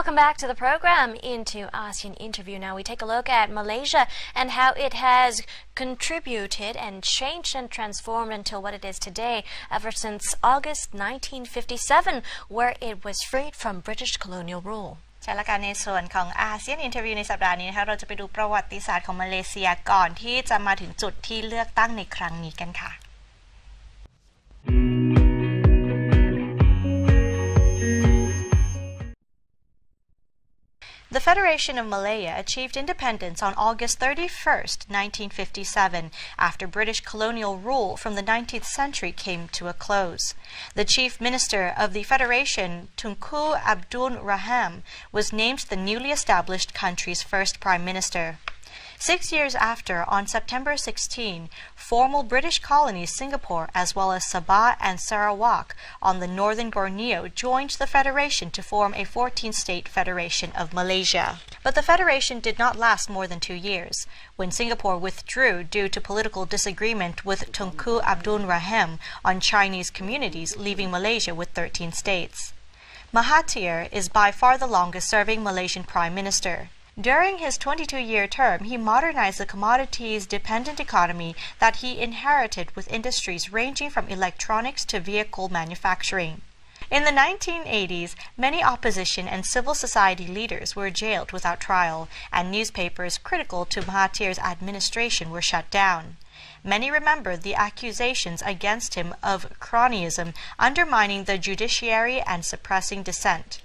Welcome back to the program. Into ASEAN interview now, we take a look at Malaysia and how it has contributed and changed and transformed until what it is today ever since August 1957, where it was freed from British colonial rule. ใช่แล้วกันในส่วนของอาเซียนอินเทอร์วิวในสัปดาห์นี้นะคะเราจะไปดูประวัติศาสตร์ของมาเลเซียก่อนที่จะมาถึงจุดที่เลือกตั้งในครั้งนี้กันค่ะ The Federation of Malaya achieved independence on August 31st, 1957, after British colonial rule from the 19th century came to a close. The chief minister of the Federation, Tunku Abdul Rahman, was named the newly established country's first prime minister. 6 years after, on September 16, former British colonies Singapore as well as Sabah and Sarawak on the northern Borneo joined the federation to form a 14-state federation of Malaysia. But the federation did not last more than 2 years, when Singapore withdrew due to political disagreement with Tunku Abdul Rahman on Chinese communities, leaving Malaysia with 13 states. Mahathir is by far the longest-serving Malaysian prime minister. During his 22-year term, he modernized the commodities-dependent economy that he inherited with industries ranging from electronics to vehicle manufacturing. In the 1980s, many opposition and civil society leaders were jailed without trial, and newspapers critical to Mahathir's administration were shut down. Many remember the accusations against him of cronyism, undermining the judiciary and suppressing dissent.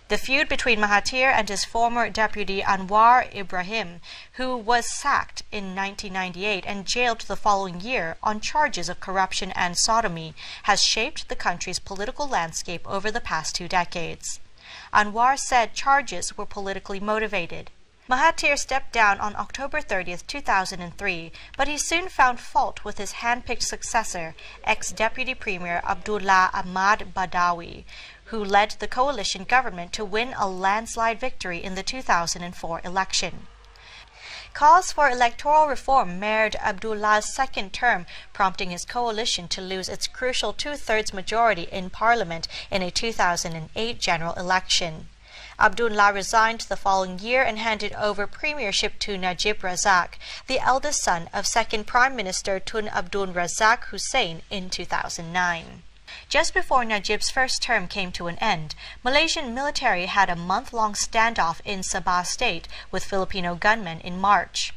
The feud between Mahathir and his former deputy Anwar Ibrahim, who was sacked in 1998 and jailed the following year on charges of corruption and sodomy, has shaped the country's political landscape over the past 2 decades. Anwar said charges were politically motivated. Mahathir stepped down on October 30, 2003, but he soon found fault with his hand-picked successor, ex-deputy premier Abdullah Ahmad Badawi, who led the coalition government to win a landslide victory in the 2004 election. Calls for electoral reform marred Abdullah's second term, prompting his coalition to lose its crucial 2/3 majority in parliament in a 2008 general election. Abdullah resigned the following year and handed over premiership to Najib Razak, the eldest son of second Prime Minister Tun Abdul Razak Hussein in 2009. Just before Najib's first term came to an end, Malaysian military had a month-long standoff in Sabah state with Filipino gunmen in March,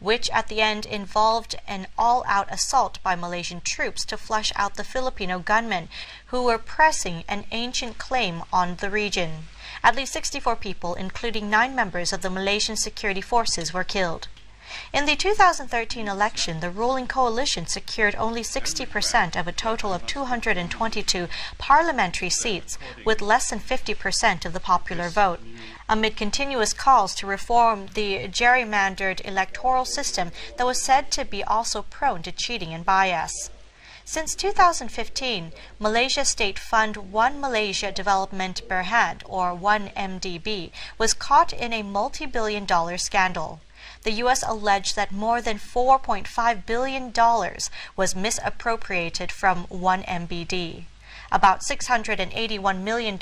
which at the end involved an all-out assault by Malaysian troops to flush out the Filipino gunmen who were pressing an ancient claim on the region. At least 64 people, including 9 members of the Malaysian security forces, were killed. In the 2013 election, the ruling coalition secured only 60% of a total of 222 parliamentary seats, with less than 50% of the popular vote, amid continuous calls to reform the gerrymandered electoral system that was said to be also prone to cheating and bias. Since 2015, Malaysia State Fund One Malaysia Development Berhad, or 1MDB, was caught in a multi-billion-dollar scandal. The U.S. alleged that more than $4.5 billion was misappropriated from 1MBD. About $681 million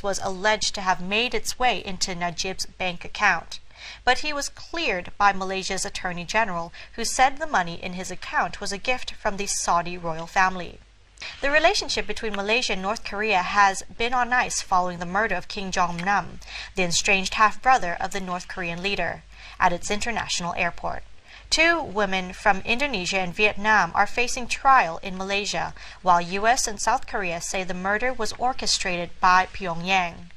was alleged to have made its way into Najib's bank account. But he was cleared by Malaysia's Attorney General, who said the money in his account was a gift from the Saudi royal family. The relationship between Malaysia and North Korea has been on ice following the murder of Kim Jong-nam, the estranged half-brother of the North Korean leader, at its international airport. 2 women from Indonesia and Vietnam are facing trial in Malaysia, while U.S. and South Korea say the murder was orchestrated by Pyongyang.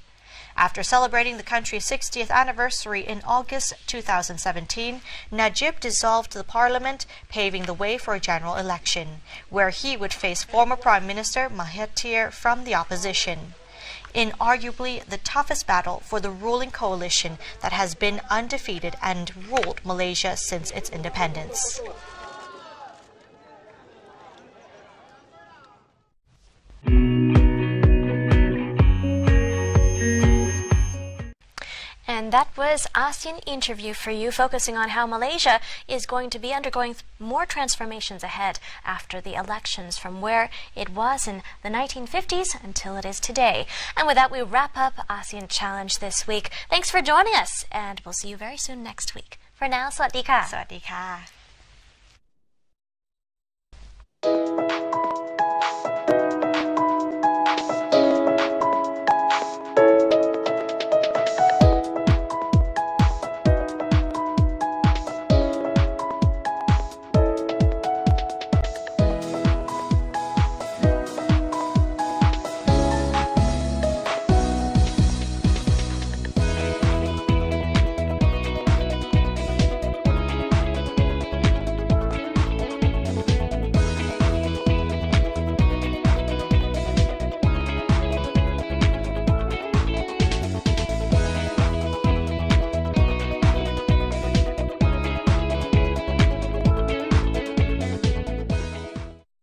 After celebrating the country's 60th anniversary in August 2017, Najib dissolved the parliament, paving the way for a general election, where he would face former Prime Minister Mahathir from the opposition, in arguably the toughest battle for the ruling coalition that has been undefeated and ruled Malaysia since its independence. And that was ASEAN Interview for you, focusing on how Malaysia is going to be undergoing more transformations ahead after the elections from where it was in the 1950s until it is today. And with that, we wrap up ASEAN Challenge this week. Thanks for joining us, and we'll see you very soon next week. For now, สวัสดีค่ะ สวัสดีค่ะ